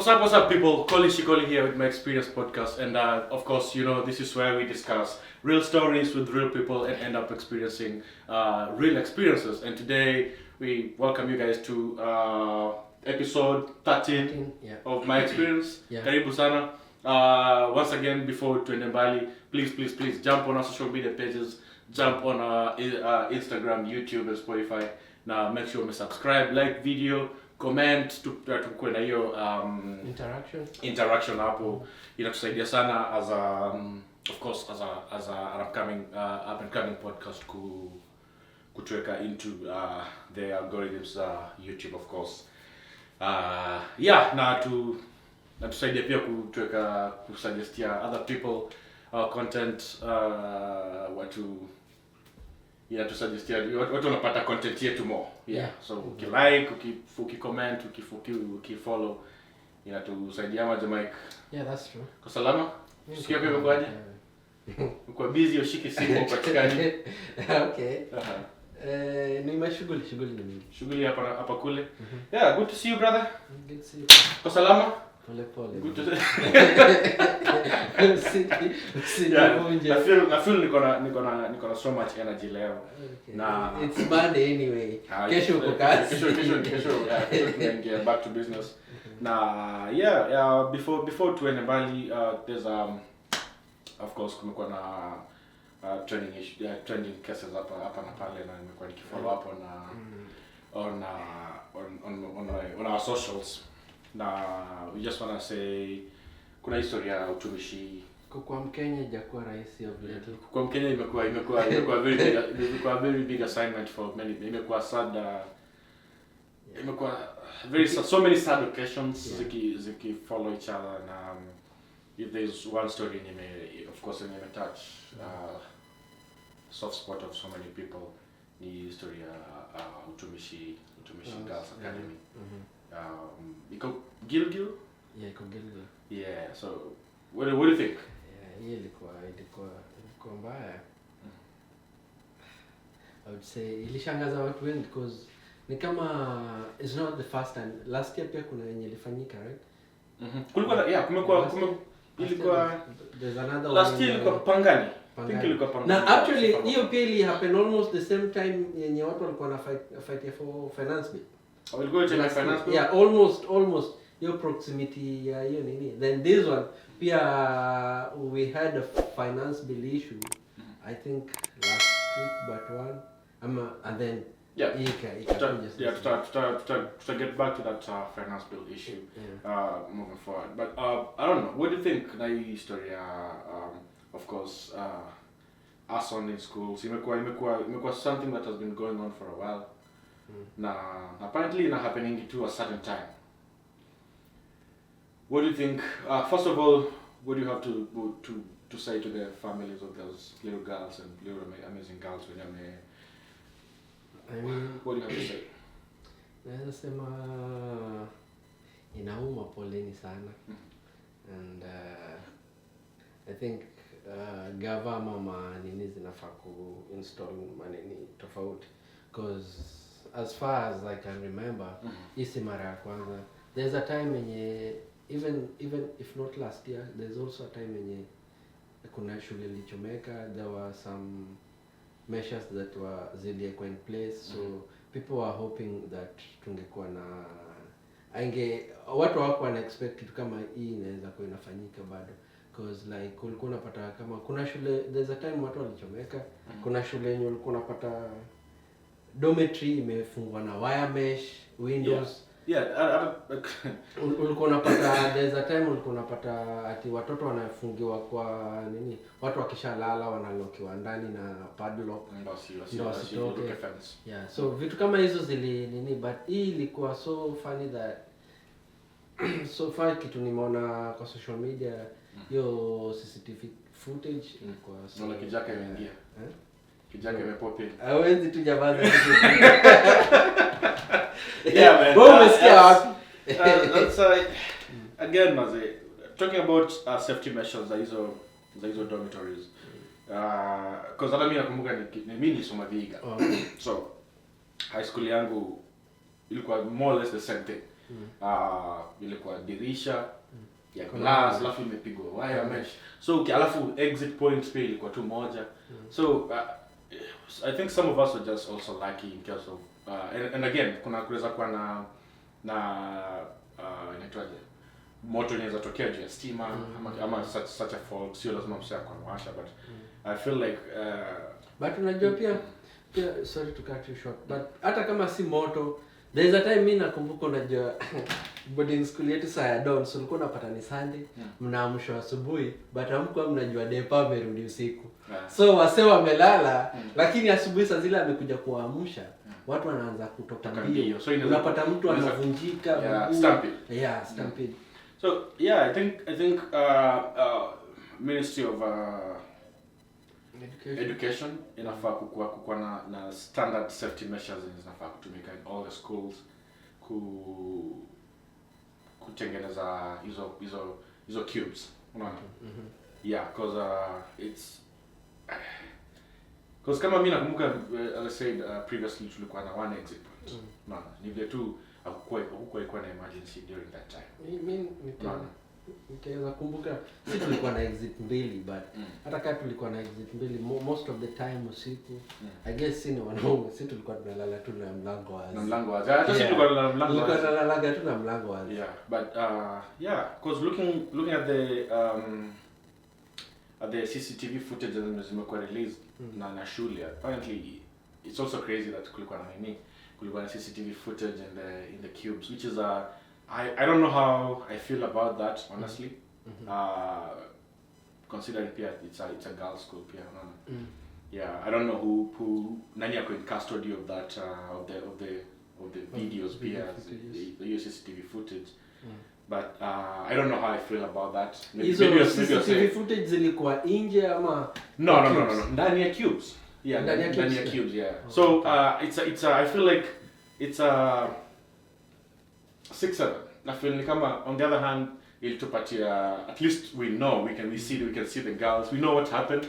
What's up, people? Shikoli here with my Experience podcast, and of course, this is where we discuss real stories with real people and end up experiencing real experiences. And today, we welcome you guys to episode 13 of my experience. Karibu sana. Once again, before tuende mbali, please jump on our social media pages, jump on our Instagram, YouTube, and Spotify. Now, make sure you subscribe, like video, comment tukue na hiyo interaction hapo. Inatusaidia sana as a of course as a upcoming up and coming podcast kutuweka into the algorithms YouTube, of course. Na tusaidia pia kusuggestia other people content watu tusuggestia watu wanapata content yetu more. So ukilike, ukicomment, ukifollow inatusaidia maji Mike. That's true. Kwa salama? Sikia pia mkoaje? Uko busy ushiki simu upatikani? Okay. Ni mashughuli ni mingi. Shughuli hapa kule. Good to see you, brother. Good to see you. Kwa salama? Pole. Good to see. I feel niko na so much energy leo. Okay. Na it's Monday anyway. Kesho uko kazi. Kesho tunaingia back to business. Na before tuende mbali, there's of course kumekuwa na trending cases hapa na pale, na nimekuwa nikifollow up on our socials. Na we just wanna say kuna historia ya Utumishi. Kwa Mkenya jakuwa rahisi obviously. Kwa Mkenya imekuwa very big assignment for many. Imekuwa sad, imekuwa very sad, so many sad occasions ziki follow each other. And if there's one story of course in touch soft spot of so many people, the story Utumishi Girls Academy. Iko Gilgil? Iko Gilgil. Yeah, so what do you think? Hii ilikuwa mbaya. I would say ilishangaza watu wengi because ni kama it's not the first time. Last year pia kuna yenye ilifanyika, right? Kumekuwa ilikuwa there's another last year ilikuwa Pangani. Na actually hiyo pia ili happen almost the same time yenye watu walikuwa na fight for finance bill. Will go to my finance bill? Yeah, almost your proximity ya hiyo nini. Then this one pia we had a finance bill issue I think last week but one and then to get back to that finance bill issue moving forward. But I don't know, what do you think na hii story of course us on in schools imekuwa something that has been going on for a while. Na apparently not happening to a certain time. What do you think? First of all, what do you have to say to the families of those little girls and little amazing girls when you're what do you have to say? Naweza sema inauma, poleni sana. And I think government nini zinafaa install manini tofauti, because as far as I can remember, isi mara ya kwanza. There's a time yenye even if not last year, there's also a time yenye kuna shule ilichomeka. There were some measures that were ziliekwa in place, so people were hoping that tungekuwa na watu hawakuwa na expect kitu kama hii inaweza kuwa inafanyika bado, because like ulikuwa unapata kama kuna shule, there's a time watu walichomeka. Kuna shule yenye ulikuwa unapata dormitory imefungwa na wire mesh windows. Ulikuwa unapata there's a time ulikuwa unapata ati watoto wanafungiwa kwa nini, watu wakishalala wanalokiwa ndani na padlock ndio wasitoke. So vitu kama hizo zili nini, but hii ilikuwa so funny that so far kitu nimeona kwa social media hiyo CCTV footage ilikuwa so na kijaka imeingia. Kijaka imepopi. Hawezi tu jabaza. Man. That's again, Maze, talking about safety measures za hizo dormitories. Because hata mimi nakumbuka mimi nilisoma Vihiga. So high school yangu ilikuwa more or less the same thing. ilikuwa dirisha ya glass alafu imepigwa wire mesh. So alafu exit point pia ilikuwa tu moja. So I think some of us were just also lucky in terms of and again kunaweza kuwa inaitwaje, moto inaweza tokea juu ya stima ama such a fault, sio lazima msaya kwa washa, but I feel like but unajua pia sorry to cut you short, but hata kama si moto, there is a time mimi nakumbuka, unajua boarding school yetu saa ya dawn, so ulikuwa unapata ni Sunday, mnaamshwa asubuhi, but hamkuwa mnajua depa amerudi usiku. So wase wamelala, lakini asubuhi saa zile amekuja kuamsha, watu wanaanza kutoka mbio. So unapata mtu anavunjika stampede. So I think Ministry of Education inafaa kukuwa na standard safety measures zinafaa kutumika in all the schools kutengeneza hizo cubes, unaona. Because kama mimi nakumbuka, as I said previously, tulikuwa na one exit point. Unaona, ni vile tu hakukuwa na emergency during that time. Mimi nikiweza kumbuka si tulikuwa na exit mbili, but hata kama tulikuwa na exit mbili, most of the time usiku I guess si ni wanaume, si tulikuwa tunalala tu na mlango wazi. Na mlango wazi. Hata si tulikuwa na mlango wazi. Tulikuwa tunalala tu na mlango wazi. Yeah, but because looking at the CCTV footage that zimekuwa released na shule, apparently it's also crazy that kulikuwa na CCTV footage in the cubes, which is I don't know how I feel about that, honestly. Considering pia it's a girls' school pia, yeah, I don't know who nani yako in custody of that of the videos pia, the CCTV footage. But I don't know how I feel about that. Maybe CCTV footage zilikuwa nje ama no, ndani ya cubes. Yeah, ndani ya cubes, yeah. So it's I feel like it's a 6-7. I feel like on the other hand, ilitupatia, at least we know, we can see the girls, we know what happened.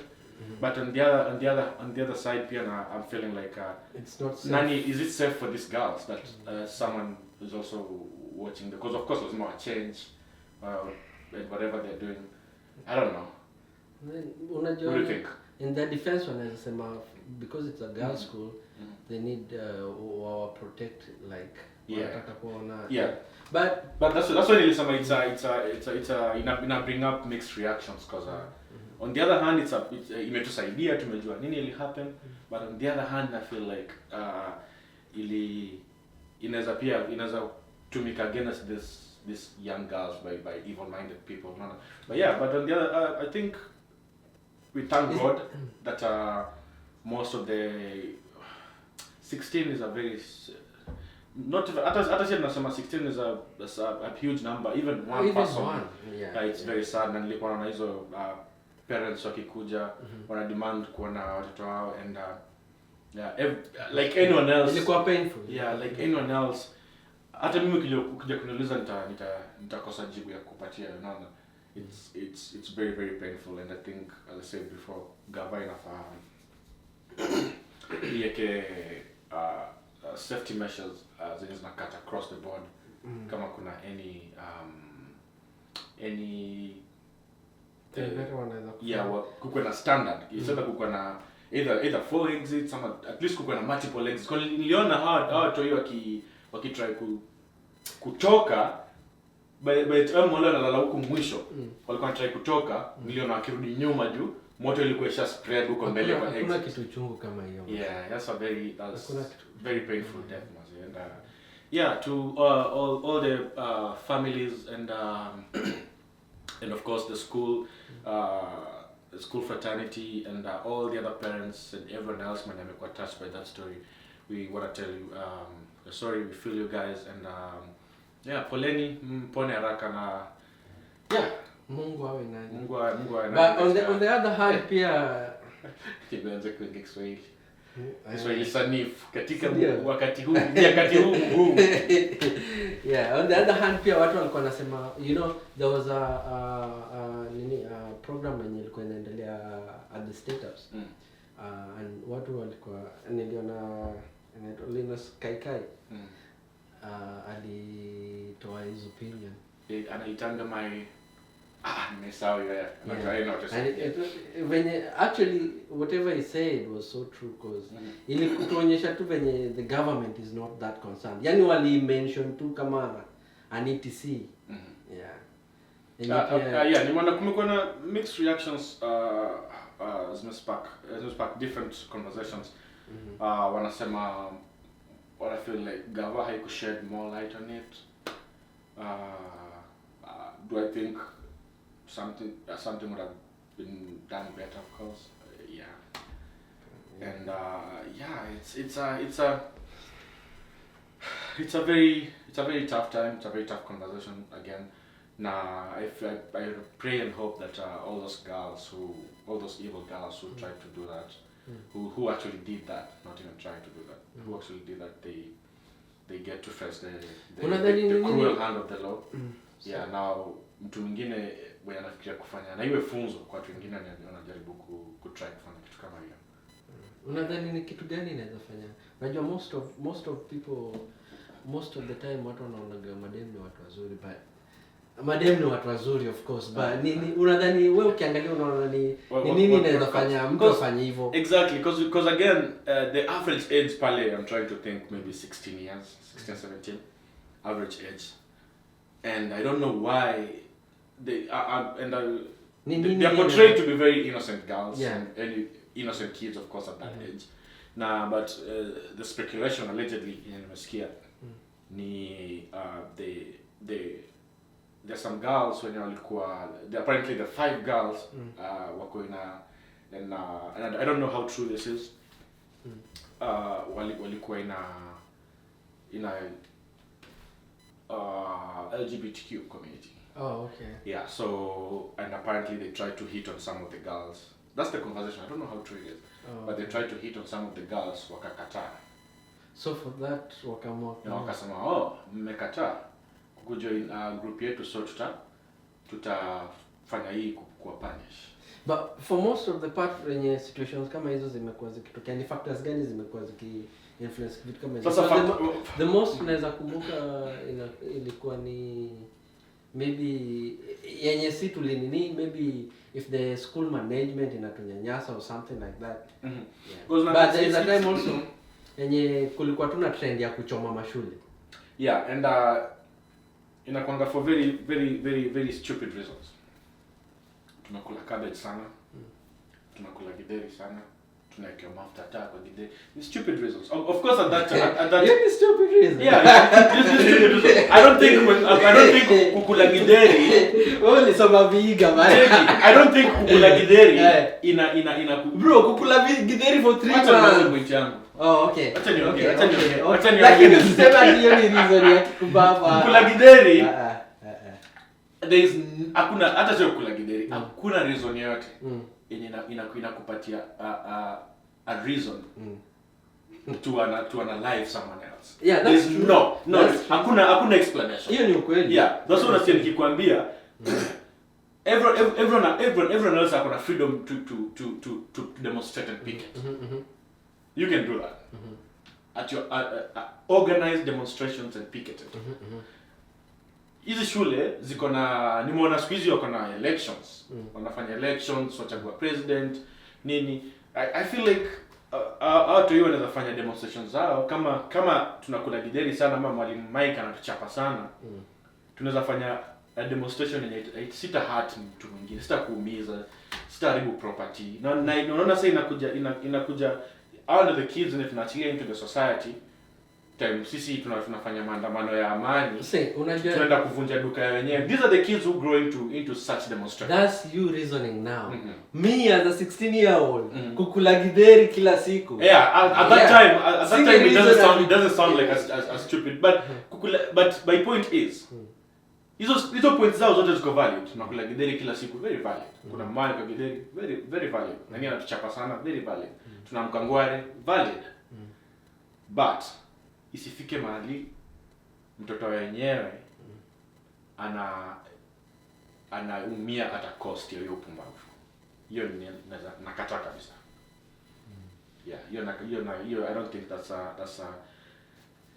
But on the other side, I'm feeling like it's not safe. Nani, is it safe for these girls that someone is also watching? Because of course there's more change, whatever they're doing. I don't know. What do you think? In their defense, when I say because it's a girls' school, they need protect, like but that's why it's ina bring up mixed reactions, because on the other hand it's imetusaidia tumejua nini ili happen, but on the other hand I feel like inaweza tumika against these young girls by evil-minded people, but on the other I think we thank God that most of the 16 is a very not hata si tunasema 16 is a huge number, even one person. It's very sad, na nilikuwa na hizo parents wakikuja wana demand kuona watoto wao, and like anyone else ilikuwa painful. Like anyone else, hata mimi ukija kuniuliza nitakosa jibu ya kupatia, unaona. It's very very painful, and I think, as I said before, gava inafaa yeke safety measures zenye zinakata across the board. Kama kuna any kukuwe na standard, instead kukuwe na either 4 exits ama at least kukuwe na multiple exits. Kwa niliona hawa toi wakitry kutoka by the time wale wanalala huko mwisho, walikuwa try kutoka, niliona wakirudi nyuma juu moto ilikuwa isha spread huko mbele kwa exit. Kuna kitu chungu kama hiyo. That's very painful death, and to all the families and of course the school fraternity and all the other parents and everyone else when amekuwa touched by that story, we want to tell you sorry, we feel you guys, and poleni, mpone haraka, na Mungu awe nani. Mungu awe nani. But on the other hand pia tumeanza kuingia Kiswahili sanifu katika wakati huu huu. On the other hand pia watu walikuwa nasema, there was a program yenye ilikuwa inaendelea at the State House, and watu walikuwa niliona Linus Kaikai alitoa his opinion. Anaitanga my nimesahau ya. When actually whatever he said was so true because ili kutuonyesha tu venye the government is not that concerned. Yani wali mention tu kama an ETC. Yeah. Nimeona kumekuwa na mixed reactions zimespark different conversations. Wanasema what I feel like Gava haiku shed more light on it. Do I think something would have been done better, of course? And it's a very tough time. It's a very tough conversation again. Now I pray and hope that all those evil girls who tried to do that, who actually did that, not even trying to do that, who actually did that, they get to face the cruel hand of the law. Now mtu mwingine mwenye anafikiria kufanya na iwe funzo kwa watu wengine wanajaribu kutry kufanya kitu kama hiyo. Unadhani ni kitu gani inaweza fanya? Unajua most of the time watu wanaona madem ni watu wazuri, but madem ni watu wazuri of course, but nini unadhani wewe ukiangalia unaona ni nini inaweza fanya mtu afanye hivyo? Exactly, because again the average age pale, I'm trying to think, maybe 16 years, 16 17 average age. And I don't know why they are portrayed to be very innocent girls and innocent kids, of course, at that age. But the speculation allegedly in Meskia, there's some girls when apparently the 5 girls wako and I don't know how true this is. Walikuwa in a LGBTQ community. Oh, okay. Yeah, so and apparently they tried to hit on some of the girls. That's the conversation. I don't know how true it is. But they tried to hit on some of the girls wakakataa. So for that wakasema mmekataa kujoin group yetu, so tutafanya hii kuwa punish. But for most of the part when situations kama hizo zimekuwa zikitokea, ni factors gani zimekuwa influence vitu kama hizo? The most naweza kumbuka ilikuwa ni maybe yenye si tulinini, maybe if the school management inatunyanyasa or something like that. But there is a time also yenye kulikuwa tuna trend ya kuchoma mashule. And inakwanga for very very very very stupid reasons. Tunakula cabbage sana, tunakula githeri sana, tunaweka mafuta taa kwa githeri. It's stupid reasons. Of course at that stupid reasons. It's stupid reasons. I don't think kukula githeri only some viga bana. I don't think kukula githeri ina bro, kukula githeri for 3 months. Oh, okay. Acha niongee. Lakini usisema hiyo ni reason ya kukubaba. Kukula githeri there is hakuna hata sio kukula githeri, hakuna reason yoyote yenye inakupatia a reason to analyze someone else. That's true. No, hakuna explanation. Hiyo ni ukweli. That's what I'm nikikwambia. Everyone else has freedom to demonstrate and picket. You can do that. At your organized demonstrations and picketing. Hizi shule ziko na nimeona siku hizi wako na elections. Wanafanya elections, wachagua president, nini. I feel like watu hiyo wanaweza fanya demonstrations zao kama tunakula githeri sana ama mwalimu Mike anatuchapa sana. Tunaweza fanya a demonstration yenye sita hurt mtu mwingine, sita kuumiza, sita haribu property. Na unaona sasa inakuja out of the kids and tunaachilia into the society. Time sisi tunafanya maandamano ya amani. Tunaenda kuvunja duka ya wenyewe. These are the kids who grow into such demonstrations. That's you reasoning now. Me as a 16-year-old kukula githeri kila siku. At that time it doesn't sound like as stupid, but my point is hizo points zao zote ziko valid. Tunakula githeri kila siku, very valid. Kuna mali kwa githeri, very very valid. Nani anatuchapa sana, very valid. Tunamka ngware, valid. But isifike mahali mtoto wenyewe anaumia at a cost ya hiyo pumbavu. Hiyo ni nakata kabisa. Hiyo I don't think that's a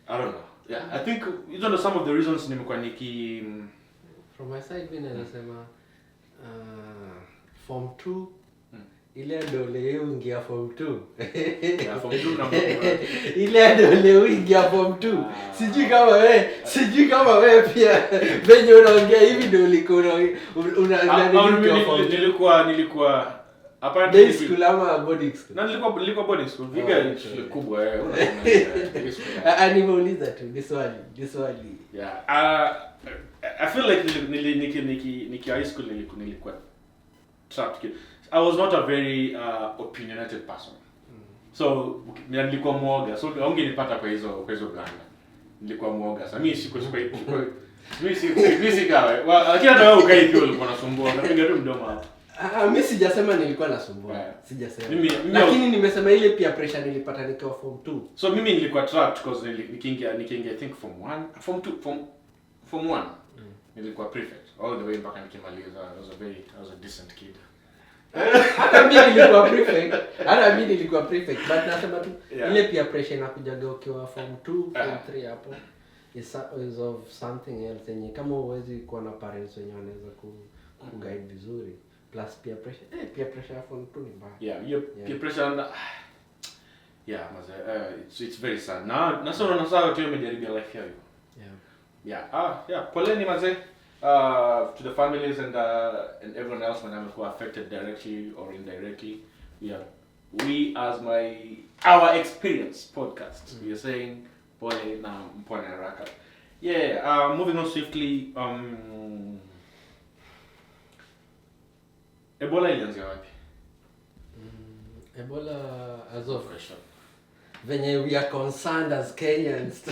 I don't know. Yeah, I think these are some of the reasons nimekuwa From my side mimi nasema form 2 ile ndo leo ingia form 2. Yeah, form 2 kama ile ndo leo ingia form 2. Sijui kama wewe pia venye unaongea hivi ndo nilikuwa day school ama boarding school. Na nilikuwa boarding school. Viga kubwa nimeuliza tu this swali. Yeah. I feel like niki high school nilikuwa trapped. I was not a very opinionated person. So nilikuwa mwoga. So ungenipata kwa hizo blanda. Nilikuwa mwoga. Sasa mimi mimi sikawe. Lakini hata wewe ukai pia ulikuwa unasumbua. Napiga tu mdomo hapo. Mimi sijasema nilikuwa nasumbua. Sijasema. Lakini nimesema ile peer pressure nilipata nikiwa form 2. So mimi nilikuwa trapped because nikiingia I think form 1. Nilikuwa prefect all the way mpaka nikimaliza. I was a decent kid. Hata mimi nilikuwa prefect but nasema tu ile peer pressure inakujaga ukiwa form 2 form 3 hapo is of something else yenye kama huwezi kuwa na parents wenye wanaweza kuguide vizuri plus peer pressure peer pressure form 2 ni mbaya. Peer pressure it's very sad. Na sasa unasahau tu umejaribia life yako. Poleni mazee to the families and everyone else when I'm affected directly or indirectly. We as our experience podcast, we are saying pole na mpone haraka. Moving on swiftly. Ebola ilianzia wapi? Ebola as of venye we are concerned as Kenyans.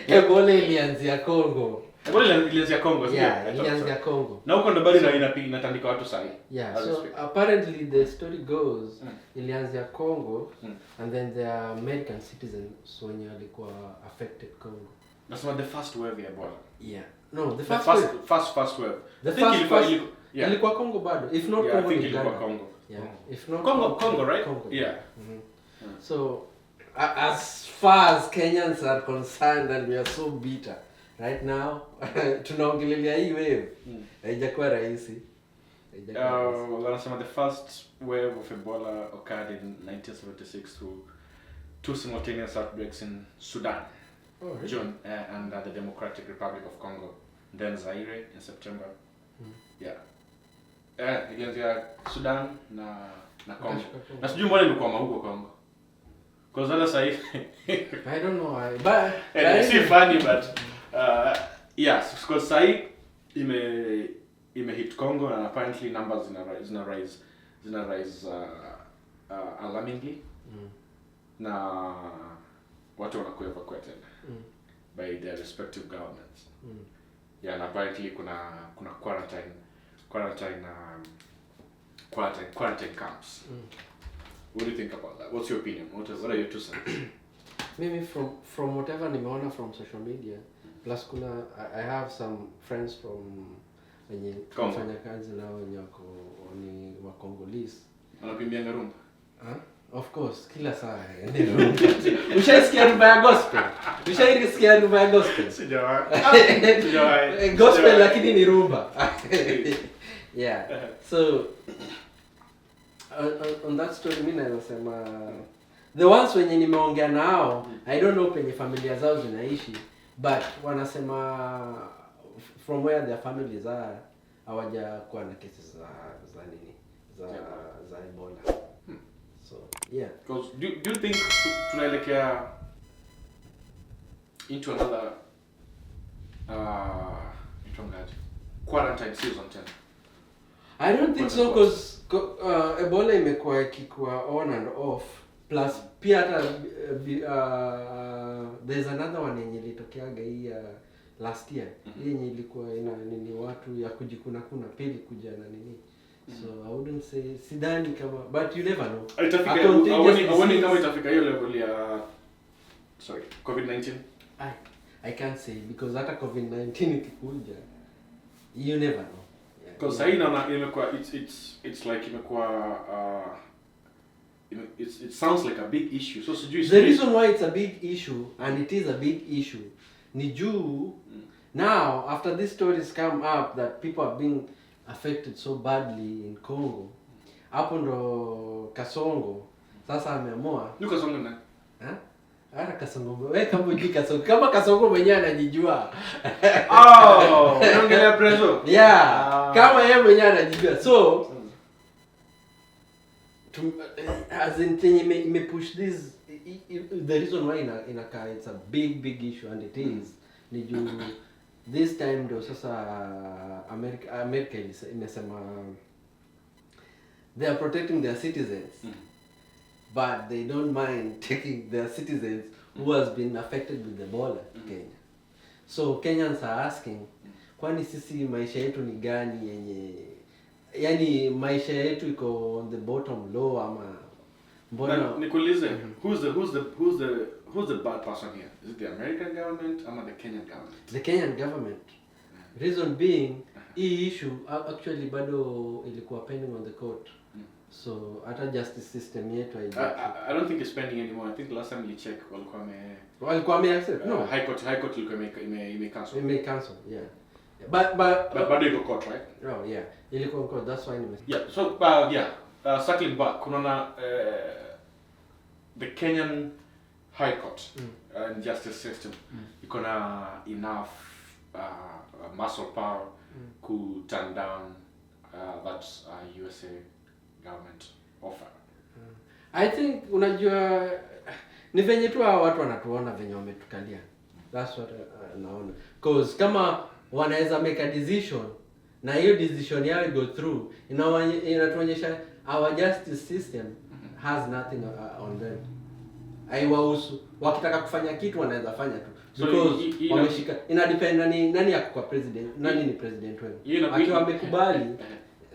Ebola ilianzia Congo. Ilianzia Congo, sio? Ilianzia Congo. Na huko ndo bado inatandika watu sahi. So apparently the story goes ilianzia Congo and then there are American citizens wenye walikuwa affected Congo. That's not the first wave ya Ebola. No, the first wave. Ilikuwa Congo bado. If not Congo, ilikuwa Congo. If not Congo, right? Congo. So as far as Kenyans are concerned and we are so bitter right now tunaongelea hii wave haijakuwa rahisi. Wanasema the first wave of Ebola occurred in 1976 through two simultaneous outbreaks in Sudan, June, and the Democratic Republic of Congo, then Zaire in September. Ilianzia Sudan na Congo. Na sijui mbona ilikuwa huko Congo. Because other side I don't know why, but it's funny but because side ime hit Congo and apparently numbers zina rise alarmingly. Na watu wanakuwa evacuated by their respective governments. And apparently kuna quarantine camps. What do you think about that? What's your opinion? What are your two cents? Maybe from whatever nimeona from social media, plus I have some friends from wenye kufanya kazi nao wenye ni wa Congolese. Wanapimbia rumba? Of course, kila saa ni rumba. Ushaisikia rumba ya gospel? Ushaisikia rumba ya gospel? Sijawahi. Gospel lakini ni rumba. So on that story mimi nasema the ones wenye nimeongea nao I don't know penye familia zao zinaishi but wanasema from where their families are hawajakuwa na cases za Ebola. So because do you think tunaelekea into another quarantine season 10? I don't think so because Ebola imekuwa ikikuwa on and off plus pia hata there's another one yenye ilitokeaga hii last year yenye ilikuwa ina nini watu ya kujikuna pili kuja na nini. So I wouldn't say sidhani kama but you never know. Itafika kama itafika hiyo level ya COVID-19. I can't say because hata COVID-19 ikikuja you never know. Because sahi naona imekuwa it's like it sounds like a big issue. So the reason why it's a big issue, and it is a big issue, ni juu now after these stories come up that people are being affected so badly in Congo, hapo ndo Kasongo sasa ameamua. Luka Songo na. Ara Kasongo. Wewe kama hujui Kasongo, kama Kasongo mwenyewe anajijua. Oh, unaongelea preso. Yeah. Kama yeye mwenyewe anajijua. So as in me push this, the reason why inaka it's a big issue, and it is ni juu this time ndo sasa America imesema they are protecting their citizens, but they don't mind taking their citizens who has been affected with Ebola to Kenya. So Kenyans are asking, kwani sisi maisha yetu ni gani yenye, yani maisha yetu iko on the bottom low ama mbona? Nikuulize, who's the bad person here? Is it the American government or the Kenyan government? The Kenyan government. Reason being, hii issue actually bado ilikuwa pending on the court. So hata justice system yetu I don't think it's pending anymore. I think last time you check walikuwa accept. No, high court ilikuwa cancel. It may cancel, yeah. But bado iko court, right? Oh yeah, ilikuwa court, that's why yeah. So circling back, kuna the Kenyan high court and justice system iko na enough muscle power to turn down that USA government offer. I think unajua ni venye tu hao watu wanatuona venye wametukalia. That's what naona. Cause kama wanaweza make a decision na hiyo decision yao go through, inatuonyesha our justice system has nothing on them. Haiwahusu. Wakitaka kufanya kitu wanaweza fanya tu. Because wameshika, ina depend nani yako kwa president, nani ni president wenu. Akiwa wamekubali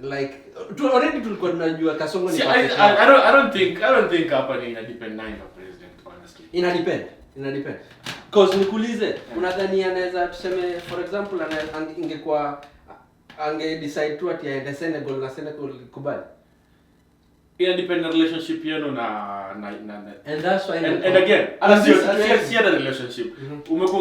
like already tulikuwa tunajua Kasongo ni I don't think hapa ni ina depend nani kwa president, honestly. Ina depend. Cause nikuulize, unadhani anaweza tuseme for example ingekuwa decide tu ati aende Senegal na Senegal kubali. Ina depend na relationship yenu na and that's why and again see the relationship.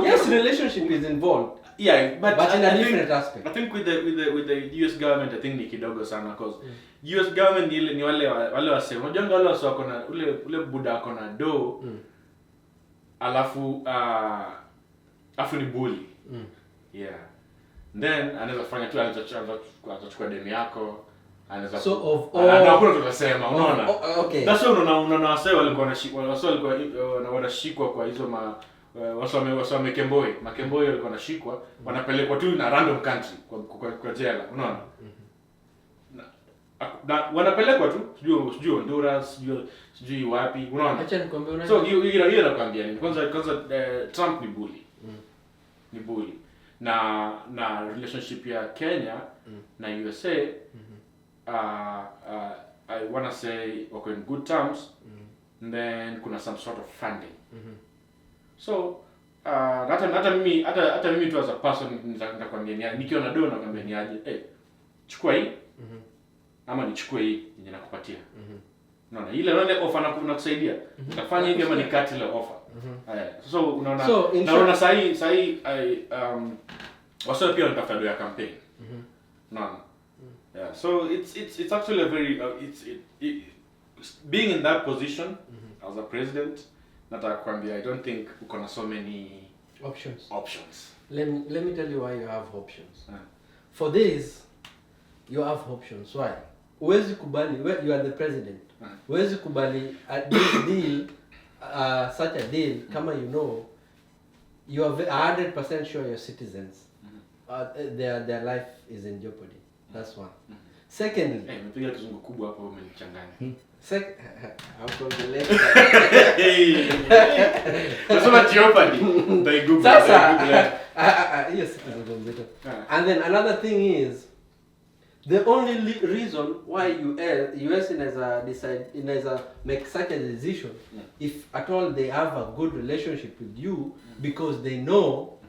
Yes, relationship is involved. Yeah, but in a different aspect. I think with the US government, I think ni kidogo sana because US government ni wale wasema unajua wale wasio kona ule buda kona do alafu ni bully. Yeah. Then anaweza fanya tu anachukua demu yako, anaweza so of all hakuna tutasema unaona. Okay. That's why unaona wasio walikuwa wanashikwa kwa hizo wasome Kemboi. Makemboi walikuwa wanashikwa, wanapelekwa tu na random country kwa jela, unaona? Na wanapelekwa tu sijui Honduras, sijui wapi, unaona? Acha nikwambie unaona. So hiyo nakwambia ni kwanza Trump ni bully. Ni bully. Na relationship ya Kenya na USA I wanna say wako in good terms. And then kuna some sort of funding. So hata mimi tu as a person nitakwambia nikiona do nakwambia ni aje chukua hii ama nichukue hii yenye nakupatia. Unaona ile offer nakusaidia. Nitafanya hivi ama nikate ile offer. So unaona sahi wasio pia nitafuta do ya campaign. Unaona. Yeah, so it's actually a very being in that position as a president. I don't think uko na so many options. Let me tell you why you have options. For this, you have options. Why? Huwezi kubali, you are the president. Huwezi kubali a deal, such a deal, kama you know, you are 100% sure your citizens, their life is in jeopardy. That's one. Secondly, nimepiga kizungu kubwa hapo umenichanganya. I'm from the left. Nasema jeopardy. Sasa, yes, and then another thing is, the only reason why US inaweza make such a decision, if at all they have a good relationship with you, because they know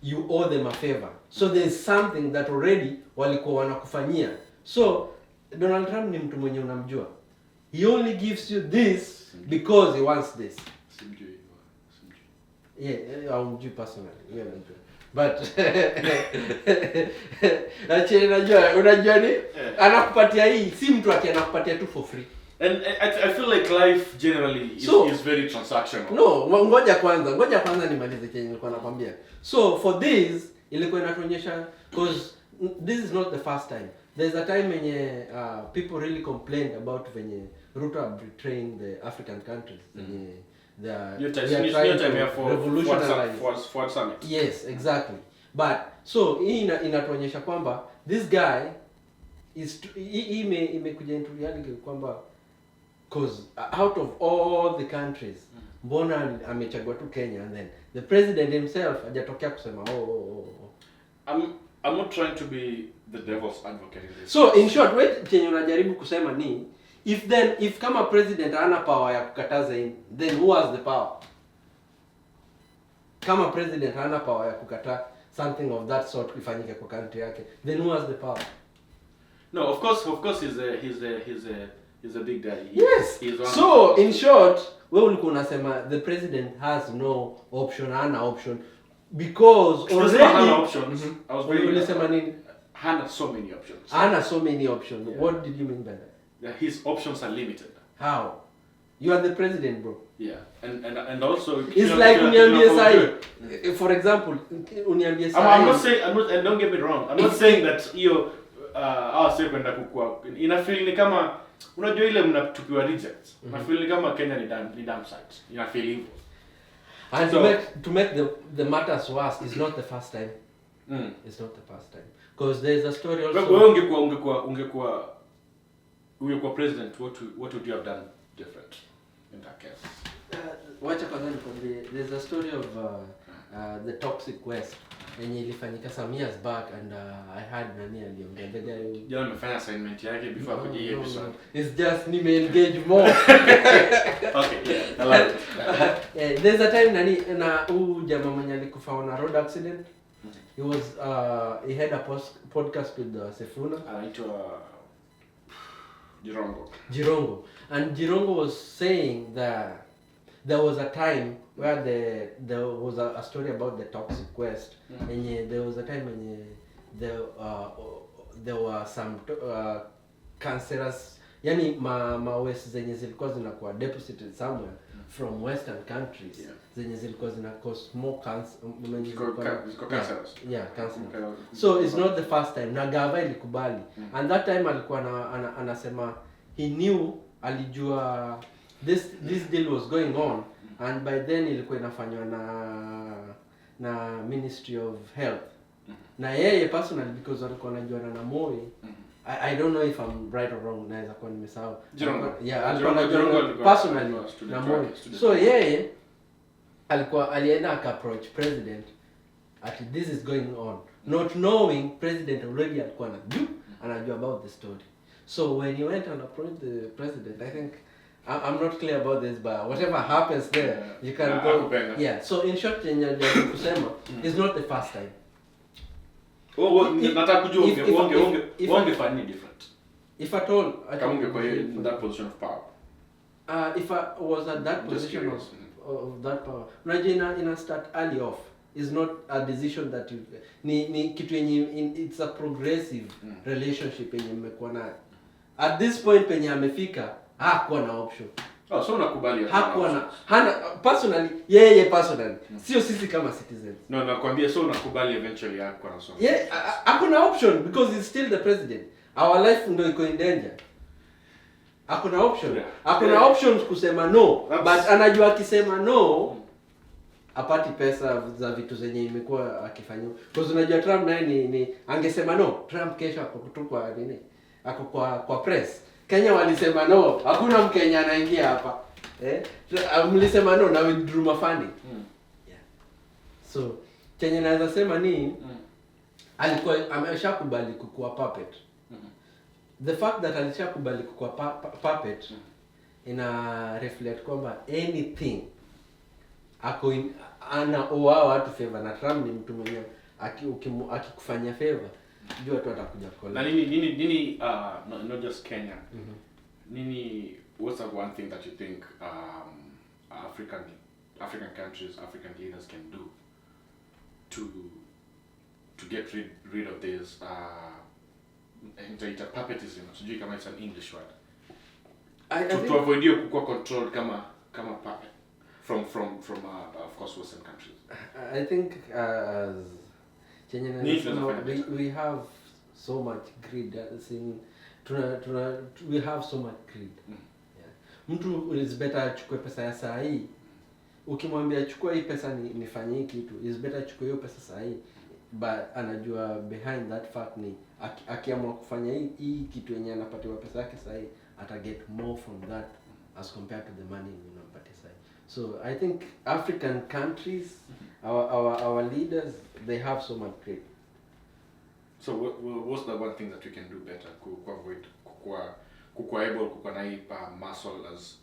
you owe them a favor. So there's something that already walikuwa wanakufanyia. So Donald Trump ni mtu mwenye unamjua. he only gives you this because he wants this. Yeah, I'll personally. Yeah, but unajua ni anakupatia hii, si mtu anakupatia tu for free. And I feel like life generally is very transactional. No, ngoja kwanza nimalize chenye nilikuwa nakwambia. So for this ilikuwa inatuonyesha, because this is not the first time. There's a time when people really complained about when Ruto are betraying the African countries. They are trying to revolutionize. For summit. Yes, exactly. But so hii inatuonyesha kwamba this guy is imekuja into reality kwamba because out of all the countries mbona amechagua tu Kenya, and then the president himself hajatokea kusema I'm not trying to be the devil's advocate in this. So in short, wait, chenye unajaribu kusema ni if kama president hana power ya kukataza hii, then who has the power? Kama president hana power ya kukata something of that sort ifanyike kwa country yake, then who has the power? No, of course he's a big daddy. Yes. So in short, wewe ulikuwa unasema the president has no option, hana option because already hana options. I was very ulisema nini? Hana so many options. Hana so many options. Yeah. What did you mean by that? His options are limited. How? You are the president, bro. Yeah. And also it's like uniambie sai. For example, uniambie sai. I'm not saying and don't get me wrong. I'm not saying that hiyo sasa kwenda kukua. Ina feel ni kama unajua ile mnatupiwa rejects. Na feel ni kama Kenya ni dump site. Ina feel hivyo. And so, to make the matters worse, it's not the first time. It's not the first time. Because there's a story also. Wewe ungekuwa president, what would you have done different in that case? Wacha kwanza nikwambie, there's a story of the toxic waste yenye ilifanyika some years back, and I had nani aliongea the guy. Jana nimefanya assignment yake before akuje hii episode. It's just nime-engage more. Okay, yeah, I like it. There's a time nani na huyu jamaa mwenye alikufa on a road accident. He was he had a podcast with Sefuna. Anaitwa Jirongo. And Jirongo was saying that there was a time where there was a story about the toxic waste. And there was a time when there were some cancerous, yani ma waste zenye zilikuwa zinakuwa deposited somewhere from western countries. Zenye zilikuwa zina cause more cancer. Cancer. So it's not the first time. Na gava ilikubali. And that time alikuwa anasema he knew, alijua this deal was going on, and by then ilikuwa inafanywa na Ministry of Health. Na yeye personally, because alikuwa anajuana na Moi, I don't know if I'm right or wrong, naweza kuwa nimesahau. Alikuwa anajuana personally na Moi. So yeye alienda approach president at this is going on, not knowing president already alikuwa anajua about the story. So when he went and approached the president, I think I'm not clear about this, but whatever happens there, you can go. Yeah. So in short, kusema is not the first time. Nataka kujua ungefanya different. If at all, kama ungekuwa in that position of power. If I was at that position of that power, unajua ina start early off. Is not a decision that you ni kitu yenye it's a progressive relationship yenye mmekuwa nayo. At this point penye amefika hakuwa na option. So unakubali hana personally, yeye personally, sio sisi kama citizens. No, nakwambia, so unakubali eventually hakuwa na option. Hakuna option because he's still the president. Our life ndio iko in danger. Hakuna option. Hakuna options kusema no. But anajua akisema no apati pesa za vitu zenye imekuwa akifanywa. Because unajua Trump naye ni angesema no, Trump kesho akokutupwa nini? Ako kwa press. Kenya walisema no, hakuna Mkenya anaingia hapa. Mlisema no na withdrew mafunding. Yeah. So, Kenya naweza sema ni alikuwa ameshakubali kukuwa puppet. The fact that alishakubali kukuwa puppet ina reflect kwamba anything ana watu favor, na Trump ni mtu mwenye akikufanyia favor jua tu atakuja kola. Na nini not just Kenya. Nini, what's the one thing that you think African countries, African leaders can do to get rid of this puppetism? Sijui kama it's an English word. To avoid you kuwa controlled kama puppet from of course Western countries. I think we have so much greed. We have so much greed. Yeah. Mtu is better achukue pesa ya saa hii. Ukimwambia chukua hii pesa nifanyie kitu, is better achukue hiyo pesa saa hii. But anajua behind that fact ni akiamua kufanya hii kitu yenye anapatiwa pesa yake saa hii, ata get more from that as compared to the money unampatia saa hii. So I think African countries, our leaders, they have so much greed. So what's the one thing that we can do better to avoid kukua able kukua na hii muscle as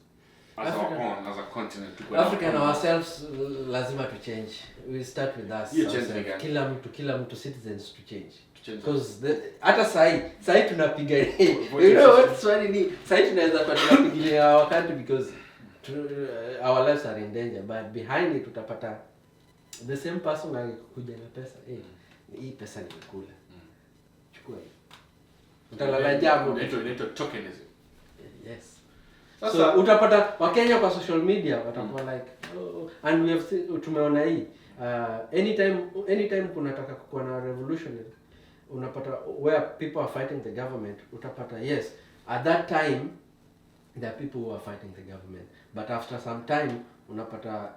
African, our own, as a continent? African ourselves lazima to change. We start with us. Kila mtu citizens to change. Because hata sahi tunapiga you know what swali ni sahi tunaweza kwa tunapigia our country because our lives are in danger, but behind it utapata the same person alikuja na pesa hii pesa nimekula chukua hii utalala jambo inaitwa tokenism. Yes. So utapata Wakenya kwa social media watakuwa like and we have tumeona hii anytime kunataka kuwa na revolutionary unapata where people are fighting the government, utapata yes at that time there are people who are fighting the government, but after some time unapata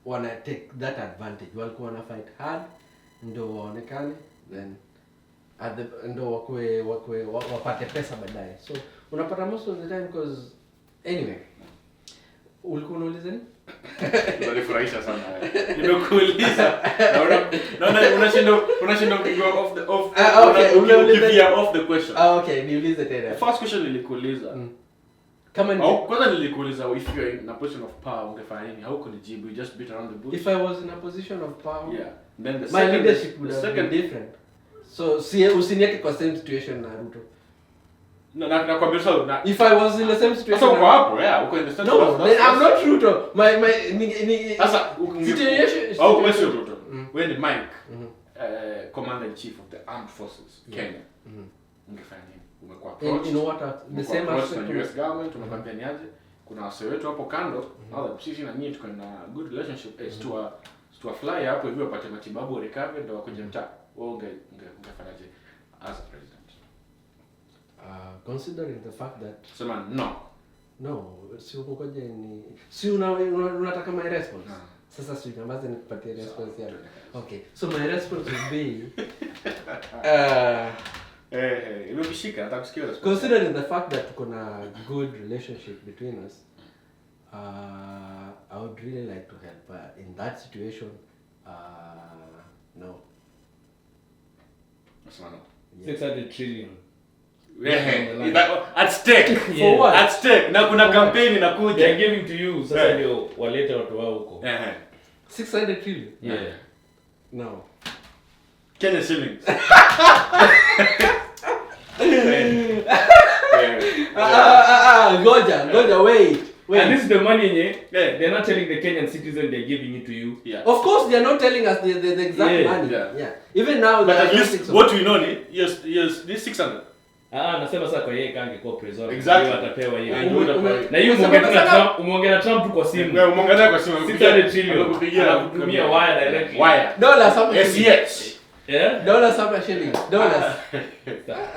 wana take that advantage, walikuwa wana fight hard ndio waonekane, then ndo wapate pesa baadaye. So unapata most of the time because anyway ulikuwa unauliza nini? Unanifurahisha sana. Nimekuuliza. Naona unashinda go off the question. Okay, niulize tena. The first question nilikuuliza. Kama ni kwanza nilikuuliza if you are in a position of power ungefanya nini? How could you just beat around the bush? If I was in a position of power, yeah. Then my leadership would have been different. So usinieke kwa same situation na Ruto. Nakwambia so na if I was in the same situation. Sasa uko hapo, uko in the same situation. No, then I'm not Ruto. My sasa situation. Oh, wewe sio Ruto. Wewe ni Mike. Commander in Chief of the Armed Forces Kenya. Ungefanya nini? Umekuwa approach. You know what the same aspect of US government unakwambia niaje? Kuna wasee wetu hapo kando, au sisi na nyinyi tuko na good relationship to fly hapo hivyo upate matibabu recover ndio wakuje mtaa. Wewe ungefanyaje as a president? Considering the fact that sema no si ukoje ni si unataka my response. Sasa si nyamaze nikupatie response yako. Okay, so my response would be imebishika nataka kusikia response. Considering the fact that tuko na good relationship between us, I would really like to help in that situation. No. Asante. 600 trillion. At stake. For what? At stake. Na kuna campaign inakuja. They are giving to you. Sasa ndio waleta watu wao huko. 600 trillion. Yeah. No. Kenya shillings. Goja, wait. And this is the money they're not telling the Kenyan citizen they're giving it to you. Yeah. Of course they're not telling us the exact money. Yeah. Even now but at least what we know ni yes this 600. Nasema sasa kwa yeye kange kwa president. Exactly. Atapewa hiyo. Na hiyo umeongea Trump tu kwa simu. Wewe umeongea kwa simu. 600 trillion kutumia wire directly. Dollars some yes. Yeah? Dollars some shillings. Dollars.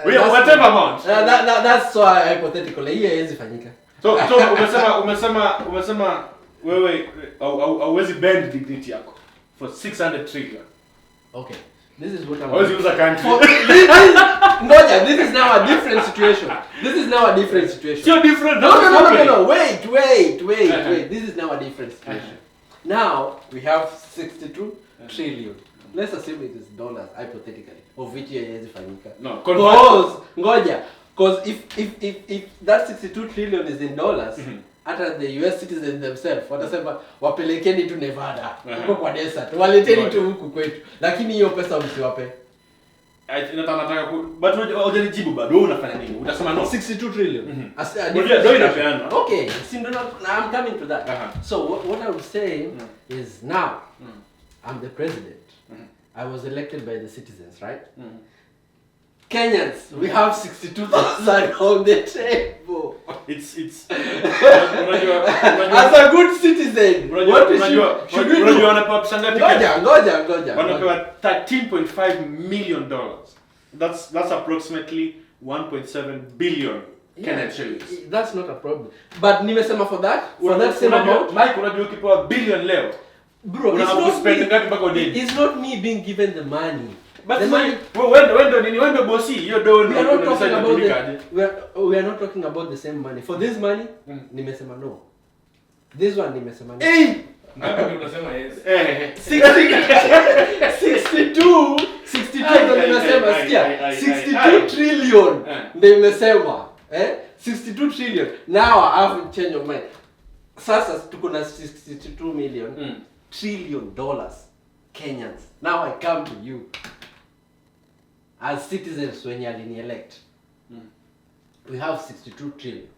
Whatever amount. That's so hypothetical. Hiyo haiwezi fanyika. So umesema wewe hauwezi bend dignity yako for 600 trillion. Okay. This is what I'm always use a country. Ngoja, this is now a different situation. Still different. No. Wait. This is now a different situation. Now we have 62 trillion. Let's assume it is dollars hypothetically, of which haiwezi fanyika. No. Because if that 62 trillion is in dollars, hata the US citizens themselves watasema wapelekeni tu Nevada huko kwa desert, waleteni tu huku kwetu, lakini hiyo pesa msiwape. nataka but hujanijibu bado. Wewe unafanya nini? Utasema no. 62 trillion. Ndio inapeana. Okay, I'm coming to that. So what I would say is now I'm the president. I was elected by the citizens, right? Kenyans, we have 62,000 on the table. It's As a good citizen, what should we do? Ngoja. Ngoja. $13.5 million. That's approximately 1.7 billion Kenyan shillings. That's not a problem. But nimesema for that same amount. Mike, unajua ukipewa billion leo. Bro, it's not me being given the money. But the money, when bossy, you don't we are not talking about the same money. For this money, nimesema no. This one nimesema no. Ngapi unasema yes? 62 nimesema sikia. 62 trillion nimesema. 62 trillion. Now I have to change your mind. Sasa tuko na 62 million trillion dollars Kenyans. Now I come to you as citizens when you elect. We have 62 trillion.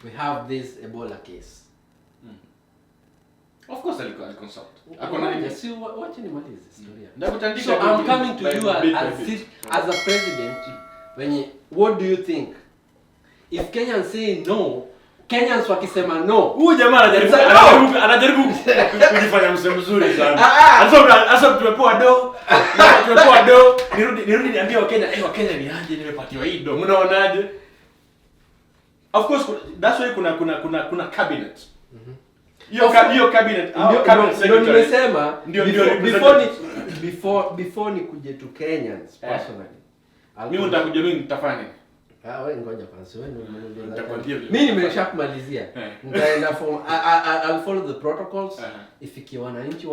We have this Ebola case. Of course I'll consult. See what you nimalize historia. So I'm coming to you as a president. What do you think? If Kenyans say no, Kenyans wakisema no. Huyu jamaa anajaribu kujifanya mzuri sana. Sasa tumepoa do. Nirudi niambie Wakenya, Wakenya ni aje nimepatiwa hii do. Mnaonaje? Of course that's why kuna cabinet. Hiyo cabinet, ndio nimesema before nikuje to Kenyans personally. Mimi nitakuja nitafanya. Wewe ngoja kwanza wewe ndio mimi nimeshakumalizia. Nitaenda for I'll follow the protocols. Ifikie wananchi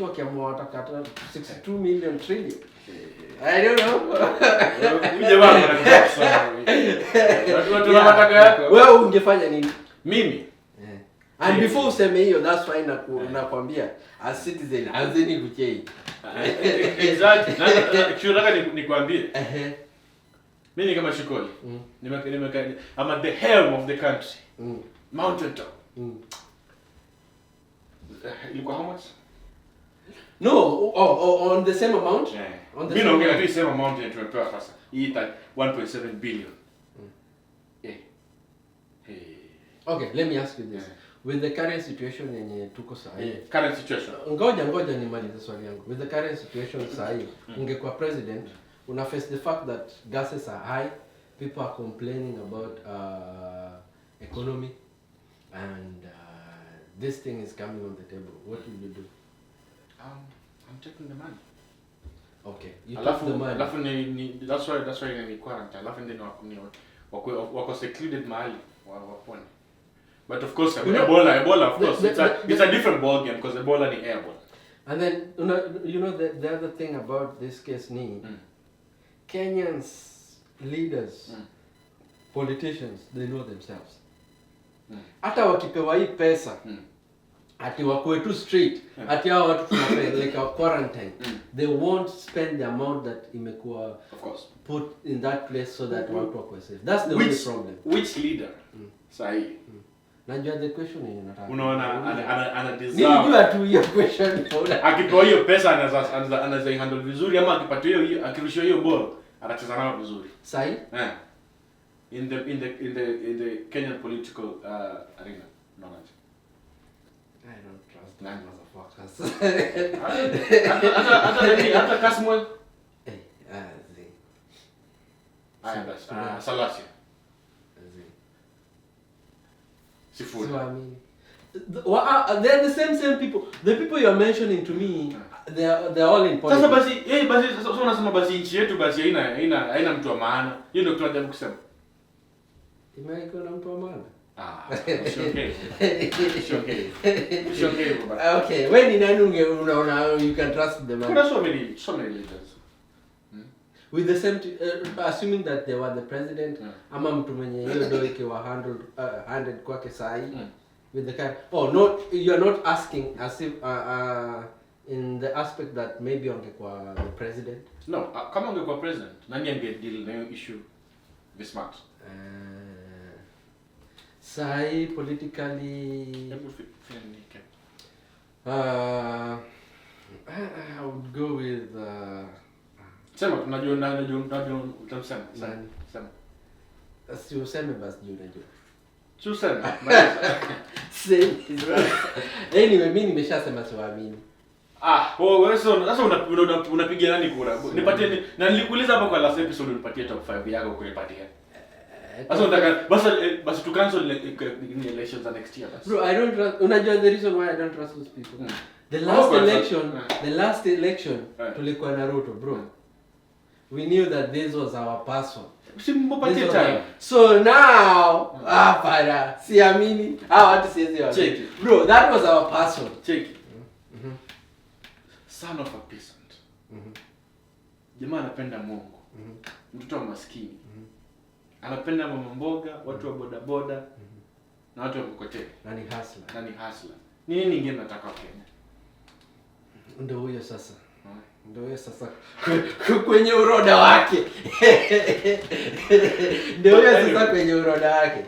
wakiamua watakata 62 million trillion. I don't know. Uje baba anakusema. Watu wanataka yako. Wewe ungefanya nini? Mimi. And before useme hiyo, that's why nakwambia as citizen azeni kuchei. Exactly. Nataka nikwambie. Mimi kama Shikoli. I'm at the helm of the country. Mountain top. Ilikuwa how much? No, on the same amount? Yeah. On the same amount. The same amount tumepewa sasa. Hii 1.7 billion. Okay, let me ask you this. With the current situation yenye tuko sasa. Current situation. Ngoja nimalize swali yangu. With the current situation sasa, ungekuwa president, una face the fact that gases are high, people are complaining about economy, and this thing is coming on the table. What will you do? I'm taking the money. Okay, you take the money. That's why ni quarantine. Alafu ndio wako secluded mahali wapone. But of course, Ebola of course, it's a different ball game because Ebola ni airborne. And then you know the other thing about this case ni Kenyans leaders, politicians, they know themselves. Hata wakipewa hii pesa ati wakuwe tu straight, ati hao watu tunapeleka quarantine, they won't spend the amount that imekuwa of course put in that place so that watu wakuwe safe. That's the only problem. Which leader? Sahi. Najua the question yenye nataka. Unaona ana deserve. Nilijua tu hiyo question. Akipewa hiyo pesa anaweza handle vizuri, ama akipatiwa hiyo akirushiwa hiyo ball anacheza nayo vizuri. Sahi? In the Kenyan political arena. Knowledge. I don't trust them motherfuckers. Hata Kasmuel. Salasia. Sifuri. So I mean, they're the same people. The people you're mentioning to me, they're all in politics. Sasa unasema basi nchi yetu basi haina mtu wa maana. Hiyo ndio tunajaribu kusema. Imeiko na mtu wa maana. Sure. Okay, when in nani unaona you can trust them. Kuna so many leaders. With the same assuming that they were the president, ama mtu mwenye hiyo ndio ikiwa 100 kwake sahi with the kind. Oh no, you are not asking as if in the aspect that maybe ungekuwa the president. No, kama ungekuwa president, nani angedeal na hiyo issue be smart? Sahi politically I would go with sema tunajua utamsema sema si useme basi juu unajua tuseme anyway mimi nimeshasema siwaamini. Wewe sasa unapigia nani kura? Nipatie na nilikuuliza hapa kwa last episode unipatie top 5 yako kunipatia. Sasa unataka basi to cancel the elections next year basi. Bro, I don't trust. Unajua the reason why I don't trust those people. The last election tulikuwa na Ruto, bro. We knew that this was our person. Simpatie time. So now, para siamini. Watu siwezi wa. Bro, that was our person. Check. Son of a peasant. Jamaa anapenda Mungu. Mtoto wa maskini. Anapenda mama mboga, watu wa boda boda na watu wa mkokoteni. Na ni hustler. Nini nyingine nataka Kenya? Ndio huyo sasa. Kwenye uroda wake. Ndio huyo sasa kwenye uroda wake.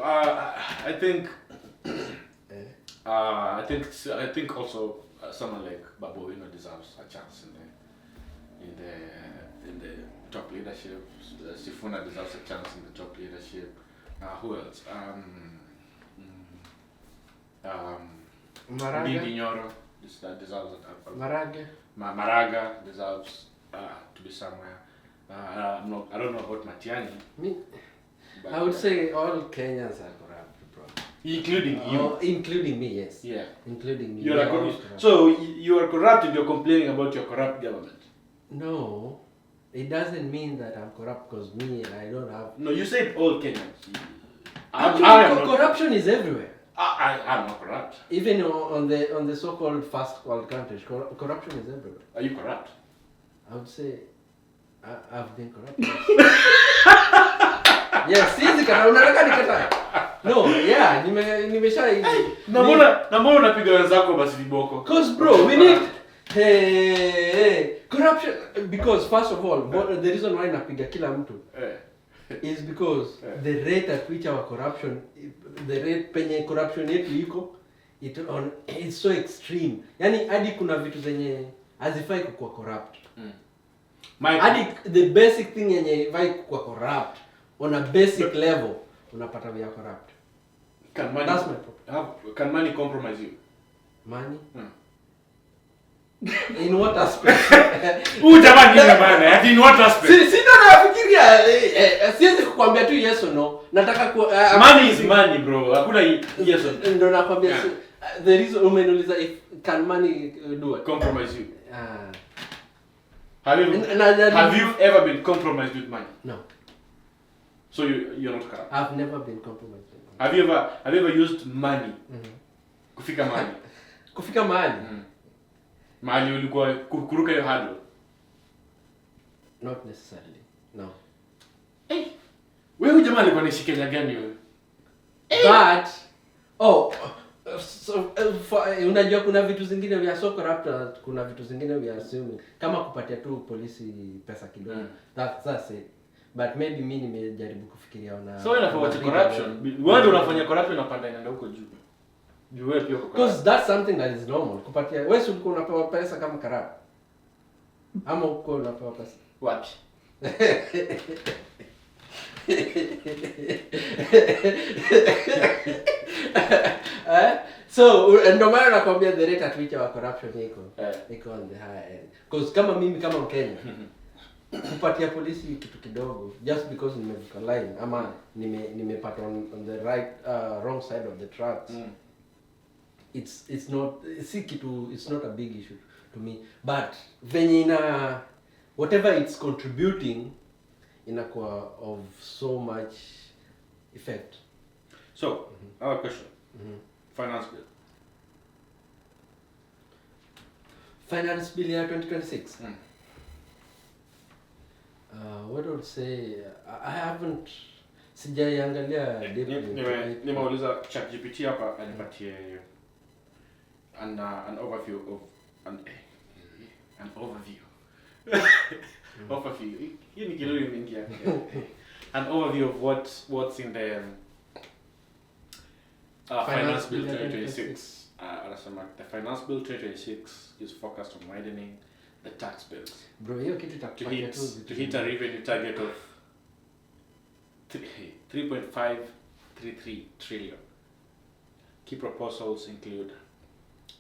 I think also someone like Babu deserves a chance in the top leadership. Sifuna deserves a chance in the top leadership. Who else? Maraga. Ndindi Nyoro deserves Maraga deserves to be somewhere. I don't know about Matiani. I would say all Kenyans are corrupt, bro. Including you. Including me, yes. Yeah. Including me. So you are corrupt and you're complaining about your corrupt government. No, it doesn't mean that I'm corrupt because me, I don't have... No, you said all Kenyans. Corruption is everywhere. I'm not corrupt. Even on the so-called first world countries, corruption is everywhere. Are you corrupt? I would say I've been corrupt. Yes, unataka nikatae. No, yeah, nimesha hivi. Na mbona unapiga wenzako basi viboko? Cause bro, we need corruption because first of all, the reason why napiga kila mtu is because the rate at which our corruption, the rate penye corruption yetu iko, it's so extreme. Yani hadi kuna vitu zenye hazifai kuwa corrupt. Hadi the basic thing yenye ifai kuwa corrupt on a basic level unapata we are corrupt. That's my problem. Can money compromise you? Money? In what aspect? Jamani ni maana, in what aspect? Si ndo nafikiria siwezi kukwambia tu yes or no. Nataka money is money, bro. Hakuna yes or no. Ndo nakwambia the reason umeniuliza if can money do it? Compromise you. Have you ever been compromised with money? No. So you're not corrupt? I've never been compromised with money. Have you ever used money? Kufika mahali? Kufika mahali? Mahali ulikuwa kuruka hiyo hurdle? Not necessarily. No. Wewe jamaa alikuwa anaishi Kenya gani wewe? But so unajua kuna vitu zingine we are so corrupt, kuna vitu zingine we are assuming kama kupatia tu polisi pesa kidogo. That's it. But maybe mimi nimejaribu kufikiria so wewe unafanya corruption. Wewe ndio unafanya corruption na panda inaenda huko juu. Juu wewe pia uko corrupt. Because that's something that is normal. Kupatia wewe ulikuwa unapewa pesa kama corrupt. Ama uko unapewa pesa wapi? So ndio maana nakwambia the rate at which our corruption iko on the high end. Because kama mimi kama Mkenya kupatia polisi kitu kidogo just because nimevuka line ama nimepata on the right wrong side of the tracks, it's not it's not a big issue to me, but venye whatever it's contributing inakuwa of so much effect. So I have a question. Finance bill ya 2026. What I would say, I haven't sijaiangalia nimeuliza ChatGPT hapa anipatie an overview of an overview. Overview. Hii ni Kilui mingi yake. An overview of what's in the Finance Bill 2026. Anasema the Finance Bill 2026 is focused on widening the tax bills Bro, hiyo kitu itakupatia tu to hit a revenue target of 3.533 trillion. Key proposals include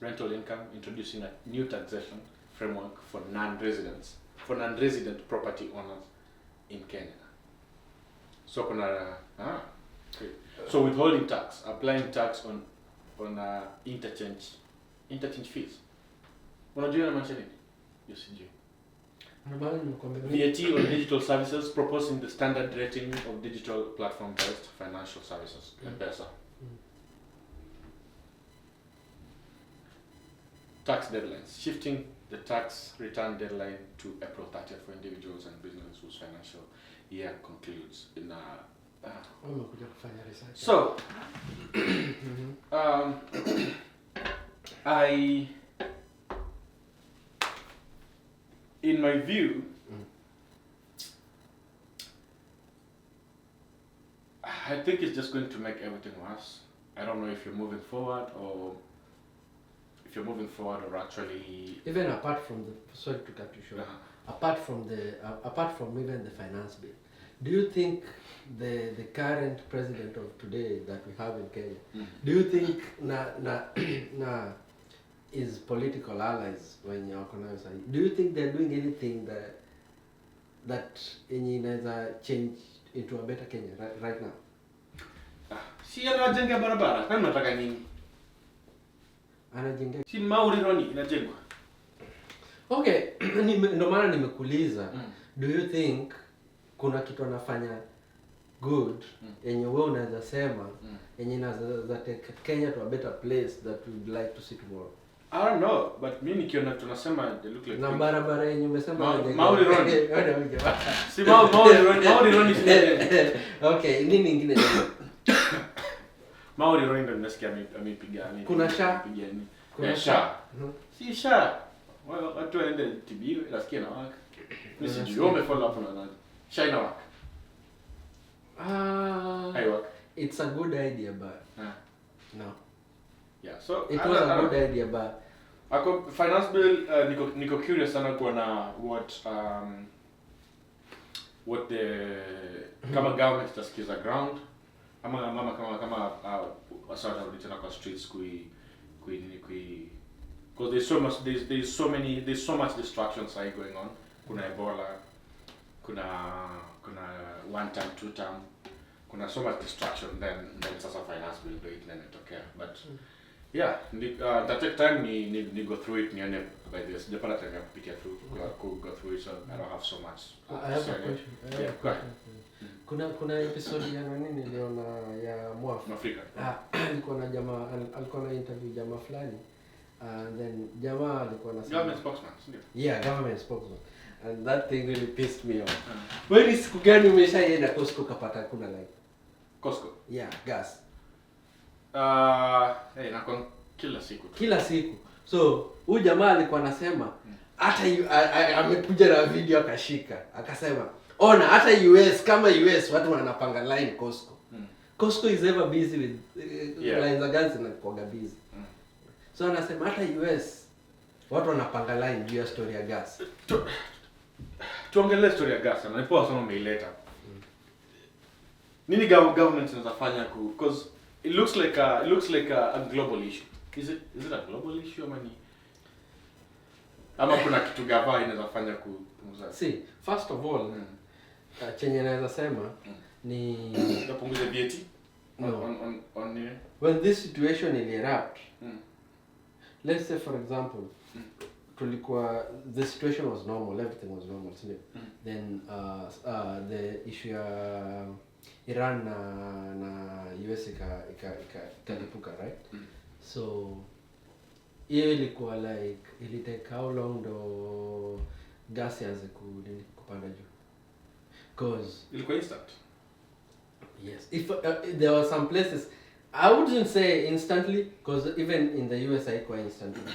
rental income, introducing a new taxation framework for non-resident property owners in Kenya. So so withholding tax, applying tax on interchange fees. Unajua namaanisha nini? Usijui. VAT on digital services, proposing the standard rating of digital platform-based financial services, M-Pesa. Tax deadlines, shifting the tax return deadline to April 30th for individuals and businesses whose financial year concludes in So, in my view, I think it's just going to make everything worse. I don't know if you're moving forward or actually. Even apart from sorry to cut you short. Apart from even the finance bill, do you think the current president of today that we have in Kenya, do you think na is political allies when you organize, do you think they're doing anything that inaweza change into a better Kenya right now? Si anajenga barabara, kama nataka nini? Anajenga. Si Mauri Roni inajengwa. Okay, ndio maana nimekuuliza. Do you think kuna kitu anafanya good yenye wewe unaweza sema yenye inaweza take Kenya to a better place that we'd like to see tomorrow? I don't know, but mimi nikiona tunasema they look like na barabara yenye umesema Mauri Roni. Si Mauri Roni Okay, nini nyingine? Mauri Roni ndio nasikia amepiga. Kuna sha? Kuna sha. Si sha. Watu waende tibiwe, nasikia na waka. Mimi sijui umefollow up na nani. Sha ina waka. Work. It's a good idea, but no. Yeah, so it was a good idea, but finance bill niko curious sana kuona what the kama government itasikiza ground ama kama wasata rudi tena kwa streets because there's so much distractions going on. Kuna Ebola, kuna one term, two term, kuna so much distraction then sasa finance bill ndio imetokea, but yeah, that take time ni go through it nione by this the part I kupitia through go through it, so I don't have so much. I have a question. Kuna episode ya nini niliona ya Afrika. Alikuwa na jamaa, alikuwa na interview jamaa fulani, and then jamaa alikuwa na government spokesman, ndio? Yeah, government spokesman. And that thing really pissed me off. Wewe siku gani umeshaenda Costco kapata kuna like Costco? Yeah, gas. Na kila siku. So, huyu jamaa alikuwa anasema hata amekuja na video akashika. Akasema, "Ona hata US kama US watu wanapanga line Costco." Costco is ever busy with lines za gas na kwa busy. So anasema hata US watu wanapanga line juu ya story ya gas. Tuongelee story ya gas na nipo sana umeileta. Nini government zinafanya because it looks like a global issue. Is it a global issue ama kuna kitu gava inaweza fanya kupunguza? See, first of all, chenye naweza sema ni kupunguza VAT on when this situation will erupt. Let's say for example, tulikuwa the situation was normal, everything was normal, then the issue ya Iran na US ikalipuka, right? So hiyo ilikuwa like it take how long ndo gas yaanze kupanda juu? Cause ilikuwa instant. Yes, if there were some places, I wouldn't say instantly, because even in the US haikuwa instantly.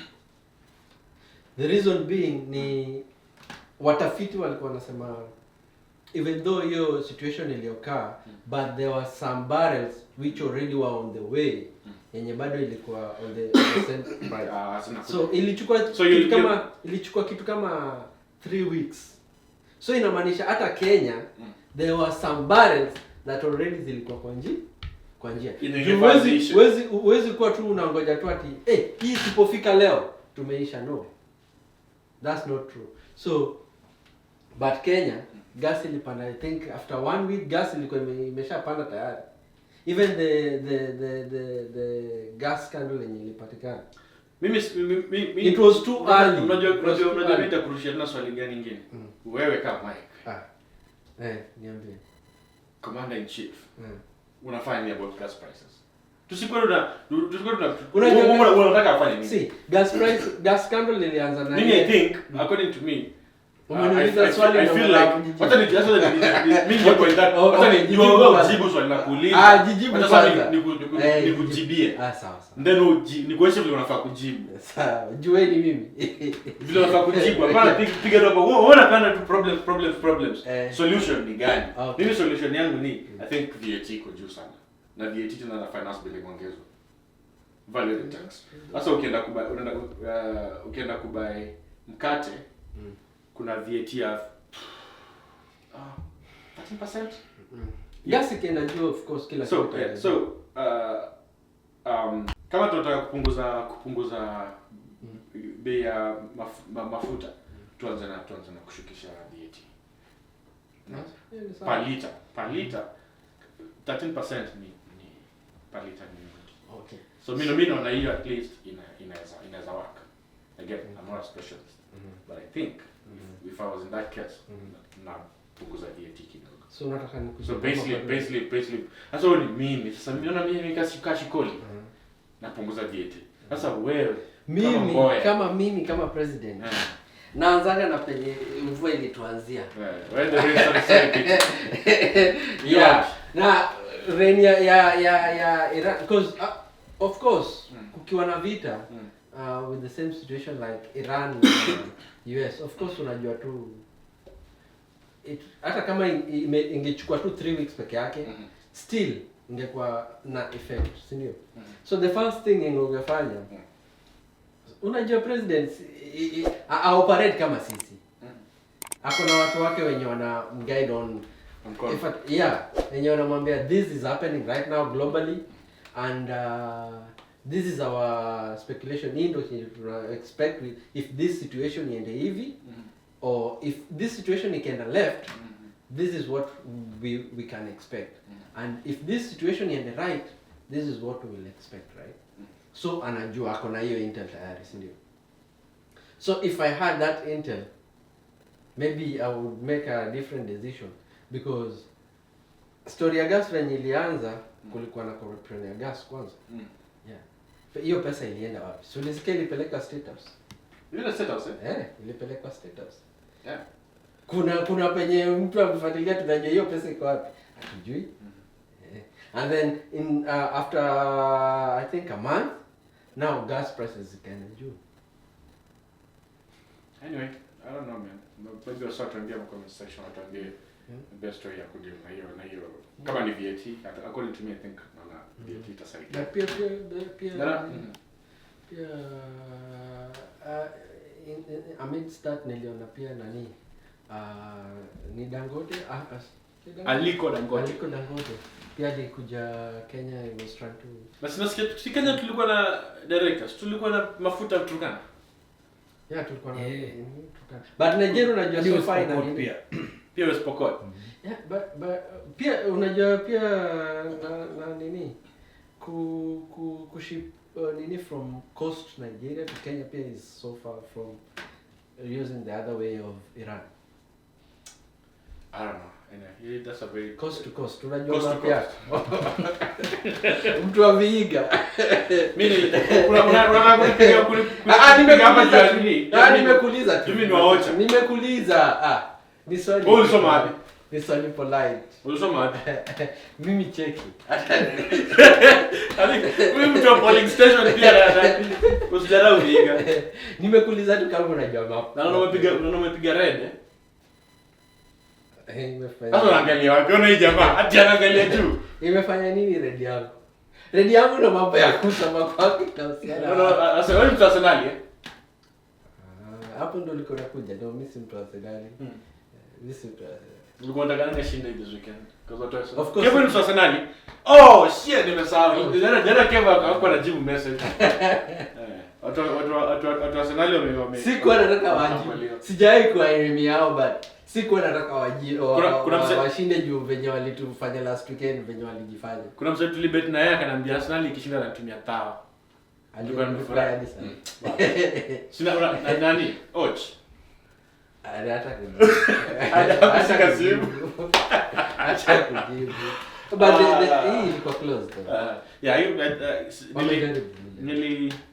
The reason being ni watafiti walikuwa wanasema even though hiyo situation iliokaa but there were some barrels which already were on the way yenye bado ilikuwa on the same price. So ilichukua kitu kama 3 weeks. So inamaanisha hata Kenya there were some barrels that already zilikuwa kwa njia. Huwezi kuwa tu unangoja tu ati hii sipofika leo tumeisha. No, that's not true. So but Kenya gas ilipanda. I think after 1 week gas ilikuwa imeshapanda tayari. Even the gas scandal yenye ilipatikana, it was too early. Unajua nitakurushia tena swali gani nyingine? Wewe kama Mike niambie, commander in chief, unafanya nini about gas prices? Tusikwe unataka afanye nini? See, gas scandal ilianza na mimi. I think according to me, I feel like mimi kwa that jibu swali nakuuliza. Jibu sasa nikujibie. Sawa. Then nikuonyeshe vile unafaa kujibu. Sawa. Jueni mimi. Vile unafaa kujibu. Hapana piga dogo. Unaona kana tu problems. Solution ni gani? Mimi solution yangu ni I think VAT iko juu sana. Na VAT tena na finance bill imeongezwa. Value tax. Sasa ukienda kubai mkate kuna VAT ya 13%. Gas ikienda juu of course kila kitu. Kama tunataka kupunguza bei ya mafuta, tuanze na kushukisha VAT. Per liter 13% ni per liter ni. Okay. So mimi naona hiyo at least inaweza work. Again, I'm not a specialist. But I think if I was in that case, na punguza VAT kidogo. So unataka so basically sasa ni mimi sasa niona mimi kashi koli na punguza VAT. Sasa wewe kama president naanzaga na penye mvua ilituanzia. Wewe ndio real yeah. Na rain ya Iran because of course kukiwa na vita with the same situation like Iran US, of course unajua tu hata kama ingechukua tu 3 weeks peke yake still ingekuwa na effect, si ndio? So the first thing ingefanya unajua president operate kama sisi. Ako na watu wake wenye wana guide on wenye wanamwambia this is happening right now globally and this is our speculation into expect if this situation iende hivi or if this situation ikienda left this is what we can expect and if this situation iende right this is what we will expect, right? So anajua ako na hiyo intel tayari, si ndio? So if I had that intel maybe I would make a different decision because story ya gas when ilianza kulikuwa na corruption ya gas kwanza. Hiyo pesa ilienda wapi? So ulisikia ilipeleka State House. Ile State House ilipelekwa State House. Yeah. Kuna penye mtu amefuatilia tunajua hiyo pesa iko wapi? Hatujui. And then in after I think a month now gas prices zikaenda juu. Anyway, I don't know man. Maybe I'll start tuambie kwa comment section tuambie the best way ya kudeal na hiyo kama ni VAT according to me I think naona VAT itasaidia. Pia amidst that niliona pia nani ni Dangote Aliko Dangote pia alikuja Kenya. He was trying to basi nasikia si Kenya tulikuwa na directors, tulikuwa na mafuta Turkana. Yeah, tulikuwa na Turkana. But Nigeria unajua so fine na nini? Pia West Pokot. Yeah, but pia unajua pia na nini kuship nini from coast Nigeria to Kenya pia is so far from using the other way of Iran. I don't know. Anyway, that's a very coast to coast. Unajua pia mtu wa Vihiga. Mimi unataka nimekuuliza tu. Mimi niwaocha. Nimekuuliza. Ni swali. Wewe ulisoma wapi? This one polite. Ulisoma? Mimi cheki. Wewe mtu wa polling station pia na usidharau ujinga. Nimekuuliza tu kama unajua map. Na umepiga red eh? Imefanya. Sasa unaangalia wapi? Ona hii jamaa, ati anaangalia juu. Imefanya nini red yangu? Red yangu ndo mambo ya kusoma kwake na usiana. No, sasa wewe mtu Arsenal eh? Hapo ndo liko nakuja. No, mimi si mtu wa Arsenal. Mimi si mtu wa Arsenal. Ulikuwa unataka nani ashinde this weekend? Because watu Arsenal. Of course. Kevin mtu Arsenal. Oh shit, nimesahau. Jana Kevin akakuwa anajibu message. Watu Arsenal wame Sikuwa nataka wajibu. Sijawahi kuwa enemy yao but sikuwa nataka wajibu. Washinde juu venye walitufanya last weekend venye walijifanya. Kuna msanii tulibet na yeye akaniambia Arsenal ikishinda anatumia tao. Alikuwa nimefurahi hadi sana. Sina nani? Och. Hata kujibu. Hata kujibu. But hii ilikuwa close though. Yeah,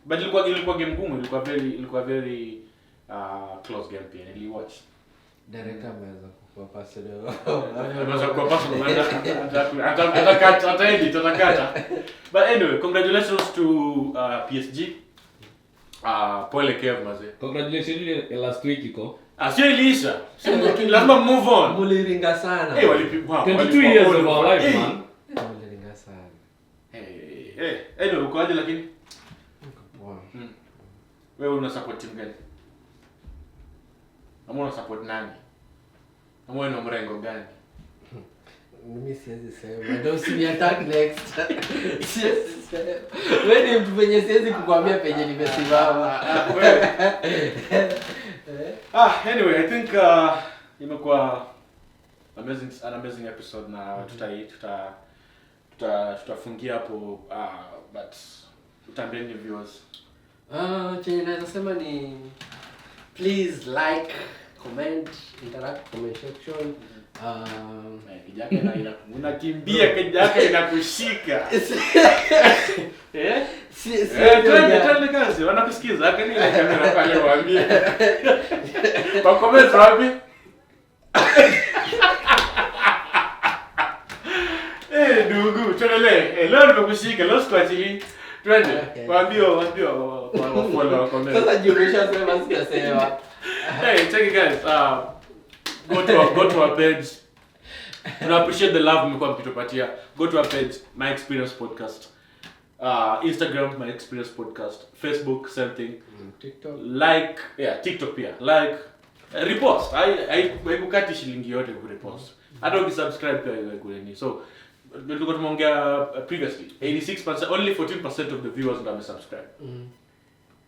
but ilikuwa game ngumu, ilikuwa very close game pia. Nili watch. Director ameweza kuwa personal. Ameweza kuwa personal. Atakata. But anyway, congratulations to PSG. Pole Kev mazee. Congratulations last week iko. Sio iliisha. Lazima move on. Muliringa sana. Walipigwa. 22 years of our life, man. Muliringa sana. Anyway, uko aje lakini? Wow. Wewe una support team gani? Ama una support nani? Ama wewe ni mrengo gani? Mimi siwezi sema. Ndio usini attack next. Siwezi sema. Wewe ni mtu mwenye siwezi kukwambia penye nimesimama. Anyway, I think imekuwa an amazing episode na tutafungia hapo but tutaambia ni viewers. Chenye naweza sema ni please like, comment, interact comment section. Kijaka unakimbia kijaka inakushika. Twende kazi, wanakusikiza. Haka nini kamera pale waambie. Kwa comment wapi? Ndugu, tuendelee. Leo nimekushika, leo sikuachili. Twende. Waambie follow comment. Sasa jumlisha sema sitasema. Hey, check it guys. Go to our page. I appreciate the love mmekuwa mkitupatia. Go to our page, My Experience Podcast. Instagram, My Experience Podcast. Facebook, same thing. TikTok. Like, TikTok pia. Like, repost. Haikukati shilingi yote kurepost. Hata ukisubscribe pia iwe. So, tulikuwa tumeongea previously. 86%, only 14% of the viewers ndio wamesubscribe.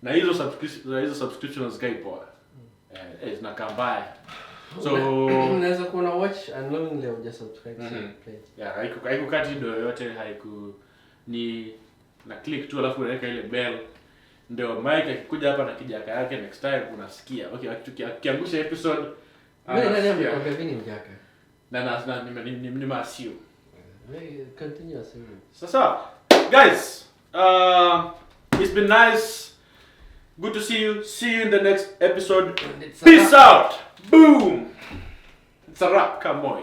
Na hizo subscriptions kai poa. Zinakaa mbaya. So unaweza kuona watch unknowingly uja subscribe page. Yeah, haikukati ndio yote ni na click tu alafu unaweka ile bell. Ndio Mike akikuja hapa na kijaka yake next time unasikia. Okay, akiangusha episode Wewe nani amekwambia mimi ni mjaka? Na ni masio. Continue asema. Sasa guys, it's been nice. Good to see you. See you in the next episode. Peace out. Boom. It's a wrap, come on.